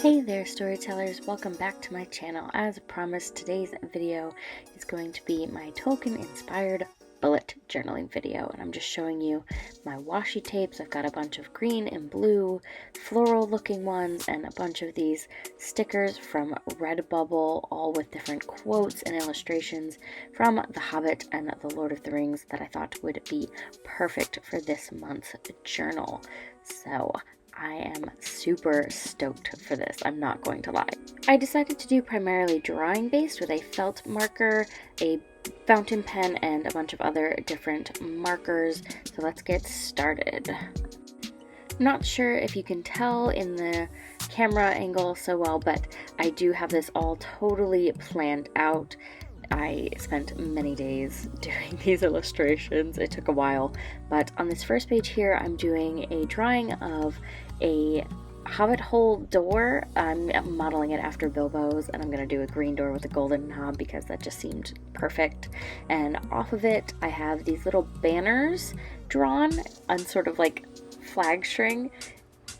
Hey there storytellers, welcome back to my channel. As promised, today's video is going to be my Tolkien inspired bullet journaling video, and I'm just showing you my washi tapes. I've got a bunch of green and blue floral looking ones and a bunch of these stickers from Redbubble, all with different quotes and illustrations from The Hobbit and The Lord of the Rings that I thought would be perfect for this month's journal. So I am super stoked for this, I'm not going to lie. I decided to do primarily drawing based with a felt marker, a fountain pen, and a bunch of other different markers. So let's get started. I'm not sure if you can tell in the camera angle so well, but I do have this all totally planned out. I spent many days doing these illustrations. It took a while, but on this first page here, I'm doing a drawing of a hobbit hole door. I'm modeling it after Bilbo's, and I'm going to do a green door with a golden knob because that just seemed perfect. And off of it, I have these little banners drawn on sort of like flag string,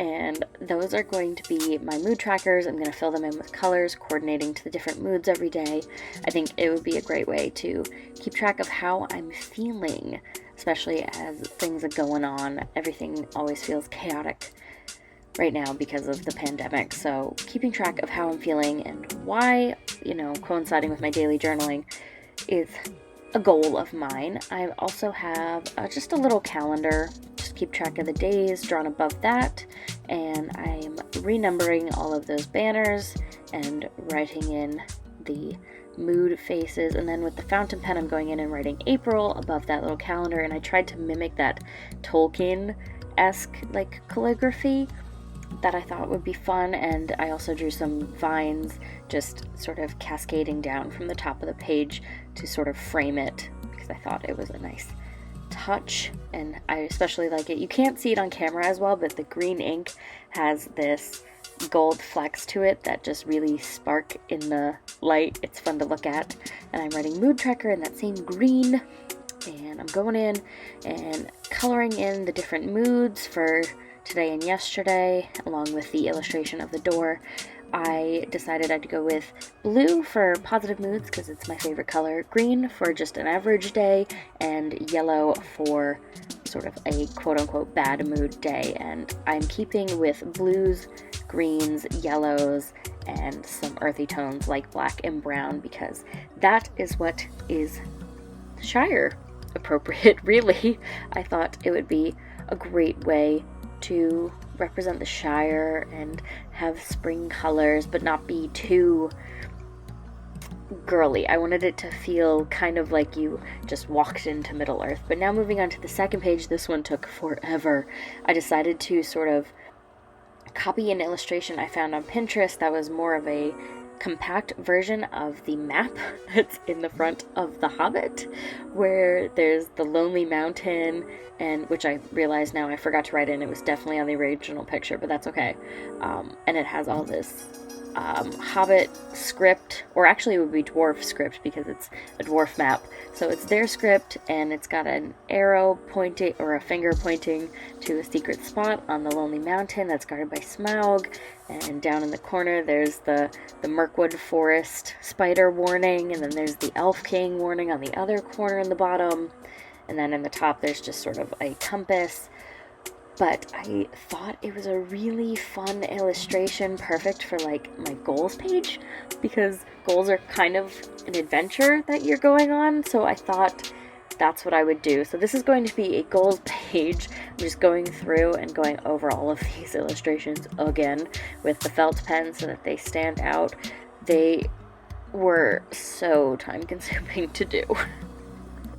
and those are going to be my mood trackers. I'm going to fill them in with colors, coordinating to the different moods every day. I think it would be a great way to keep track of how I'm feeling, especially as things are going on. Everything always feels chaotic right now because of the pandemic, so keeping track of how I'm feeling and why, coinciding with my daily journaling is a goal of mine. I also have just a little calendar, just keep track of the days drawn above that, and I'm renumbering all of those banners and writing in the mood faces. And then with the fountain pen, I'm going in and writing April above that little calendar, and I tried to mimic that Tolkien-esque like calligraphy that I thought would be fun. And I also drew some vines just sort of cascading down from the top of the page to sort of frame it, because I thought it was a nice touch, and I especially like it. You can't see it on camera as well, but the green ink has this gold flecks to it that just really spark in the light. It's fun to look at. And I'm writing mood tracker in that same green, and I'm going in and coloring in the different moods for today and yesterday, along with the illustration of the door. I decided I'd go with blue for positive moods because it's my favorite color, green for just an average day, and yellow for sort of a quote-unquote bad mood day. And I'm keeping with blues, greens, yellows, and some earthy tones like black and brown, because that is what is Shire appropriate, really. I thought it would be a great way to represent the Shire and have spring colors, but not be too girly. I wanted it to feel kind of like you just walked into Middle Earth. But now moving on to the second page, this one took forever. I decided to sort of copy an illustration I found on Pinterest that was more of a compact version of the map that's in the front of The Hobbit, where there's the Lonely Mountain, and which I realize now I forgot to write in. It was definitely on the original picture, but that's okay. And it has all this Hobbit script, or actually it would be dwarf script because it's a dwarf map. So it's their script, and it's got an arrow pointing, or a finger pointing to a secret spot on the Lonely Mountain that's guarded by Smaug. And down in the corner there's the Mirkwood Forest spider warning, and then there's the Elf King warning on the other corner in the bottom. And then in the top there's just sort of a compass. But I thought it was a really fun illustration, perfect for like my goals page, because goals are kind of an adventure that you're going on. So I thought that's what I would do. So this is going to be a goals page. I'm just going through and going over all of these illustrations again with the felt pen so that they stand out. They were so time consuming to do.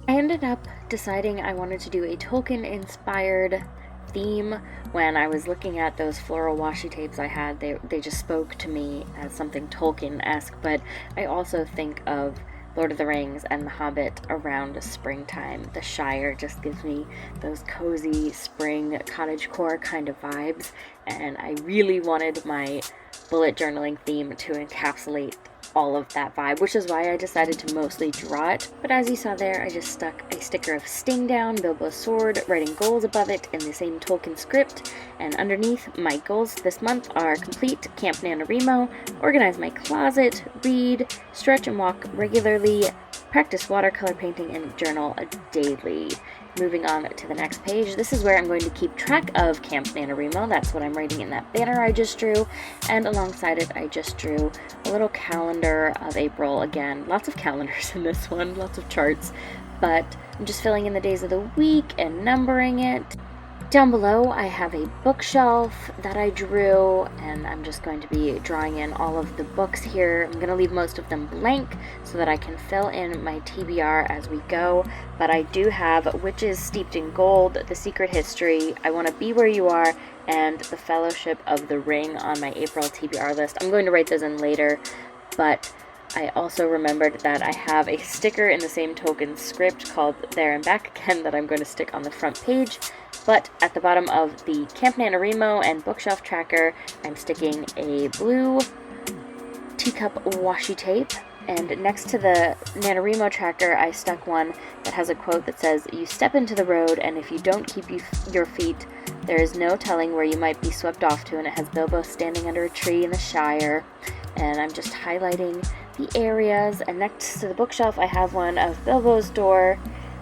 I ended up deciding I wanted to do a Tolkien inspired theme. When I was looking at those floral washi tapes I had, they just spoke to me as something Tolkien-esque, but I also think of Lord of the Rings and The Hobbit around springtime. The Shire just gives me those cozy spring cottagecore kind of vibes, and I really wanted my bullet journaling theme to encapsulate all of that vibe, which is why I decided to mostly draw it. But as you saw there, I just stuck a sticker of Sting down, Bilbo's sword, writing goals above it in the same Tolkien script, and underneath, my goals this month are complete Camp NaNoWriMo, organize my closet, read, stretch and walk regularly, practice watercolor painting, and journal daily. Moving on to the next page, this is where I'm going to keep track of Camp NaNoWriMo. That's what I'm writing in that banner I just drew, and alongside it I just drew a little calendar of April. Again, lots of calendars in this one, lots of charts, but I'm just filling in the days of the week and numbering it. Down below I have a bookshelf that I drew, and I'm just going to be drawing in all of the books here. I'm going to leave most of them blank so that I can fill in my TBR as we go, but I do have Witches Steeped in Gold, The Secret History, I Want to Be Where You Are, and The Fellowship of the Ring on my April TBR list. I'm going to write those in later, but I also remembered that I have a sticker in the same Tolkien script called There and Back Again that I'm going to stick on the front page. But at the bottom of the Camp NaNoWriMo and bookshelf tracker, I'm sticking a blue teacup washi tape. And next to the NaNoWriMo tracker, I stuck one that has a quote that says, "You step into the road, and if you don't keep your feet, there is no telling where you might be swept off to." And it has Bilbo standing under a tree in the Shire. And I'm just highlighting the areas. And next to the bookshelf, I have one of Bilbo's door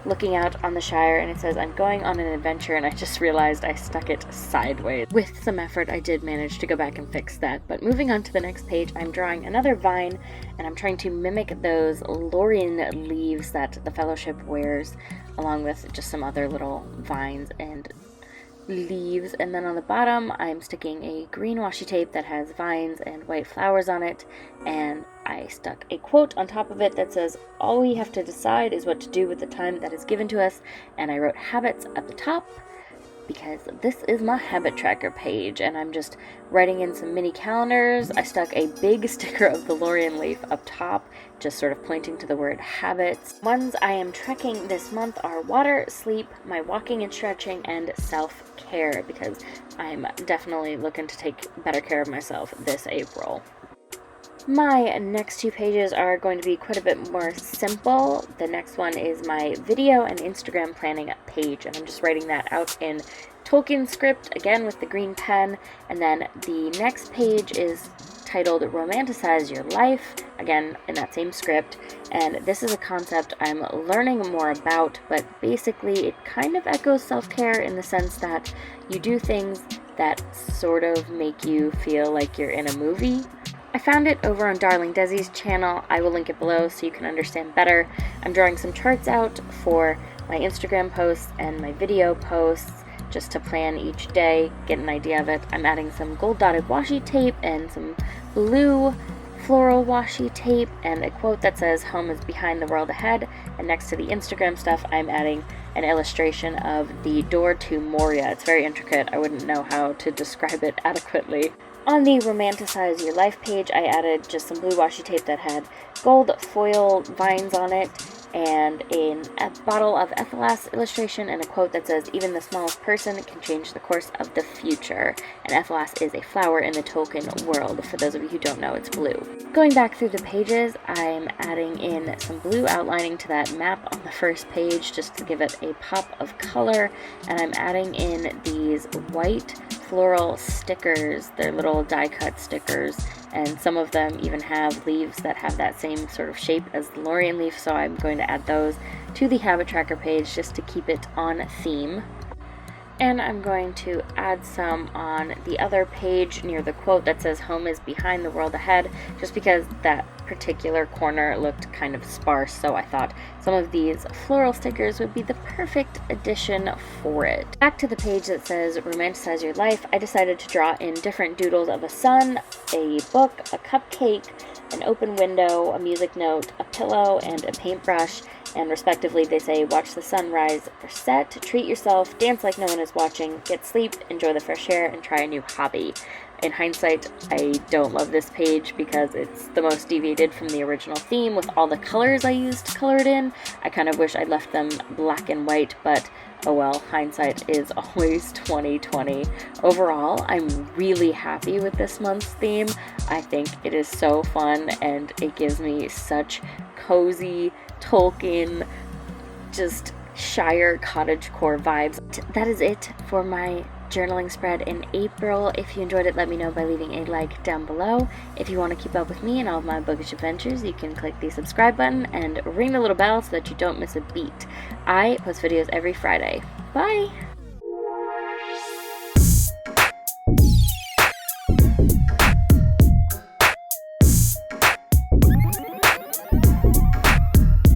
looking out on the Shire, and it says, "I'm going on an adventure," and I just realized I stuck it sideways. With some effort, I did manage to go back and fix that. But moving on to the next page, I'm drawing another vine, and I'm trying to mimic those Lorien leaves that the Fellowship wears, along with just some other little vines and leaves. And then on the bottom, I'm sticking a green washi tape that has vines and white flowers on it, and I stuck a quote on top of it that says, "All we have to decide is what to do with the time that is given to us," and I wrote habits at the top because this is my habit tracker page, and I'm just writing in some mini calendars. I stuck a big sticker of the Lorien leaf up top, just sort of pointing to the word habits. Ones I am tracking this month are water, sleep, my walking and stretching, and self-care, because I'm definitely looking to take better care of myself this April. My next two pages are going to be quite a bit more simple. The next one is my video and Instagram planning page, and I'm just writing that out in Tolkien script, again with the green pen. And then the next page is titled Romanticize Your Life, again in that same script. And this is a concept I'm learning more about, but basically it kind of echoes self-care in the sense that you do things that sort of make you feel like you're in a movie. I found it over on Darling Desi's channel. I will link it below so you can understand better. I'm drawing some charts out for my Instagram posts and my video posts just to plan each day, get an idea of it. I'm adding some gold dotted washi tape and some blue floral washi tape and a quote that says, "Home is behind the world ahead." And next to the Instagram stuff, I'm adding an illustration of the door to Moria. It's very intricate. I wouldn't know how to describe it adequately. On the Romanticize Your Life page, I added just some blue washi tape that had gold foil vines on it, and a bottle of Ethelast illustration and a quote that says, "Even the smallest person can change the course of the future." And Ethelast is a flower in the Tolkien world. For those of you who don't know, it's blue. Going back through the pages, I'm adding in some blue outlining to that map on the first page just to give it a pop of color, and I'm adding in these white floral stickers. They're little die-cut stickers, and some of them even have leaves that have that same sort of shape as the Lorien leaf, so I'm going to add those to the habit tracker page just to keep it on theme. And I'm going to add some on the other page near the quote that says, "Home is behind the world ahead," just because that particular corner looked kind of sparse, so I thought some of these floral stickers would be the perfect addition for it. Back to the page that says Romanticize Your Life, I decided to draw in different doodles of a sun, a book, a cupcake, an open window, a music note, a pillow, and a paintbrush. And respectively, they say watch the sunrise or set, treat yourself, dance like no one is watching, get sleep, enjoy the fresh air, and try a new hobby. In hindsight, I don't love this page because it's the most deviated from the original theme with all the colors I used to color it in. I kind of wish I'd left them black and white, but oh well, hindsight is always 2020. Overall, I'm really happy with this month's theme. I think it is so fun and it gives me such cozy Tolkien, just Shire cottagecore vibes. That is it for my journaling spread in April. If you enjoyed it, let me know by leaving a like down below. If you want to keep up with me and all of my bookish adventures, you can click the subscribe button and ring the little bell so that you don't miss a beat. I post videos every Friday. Bye!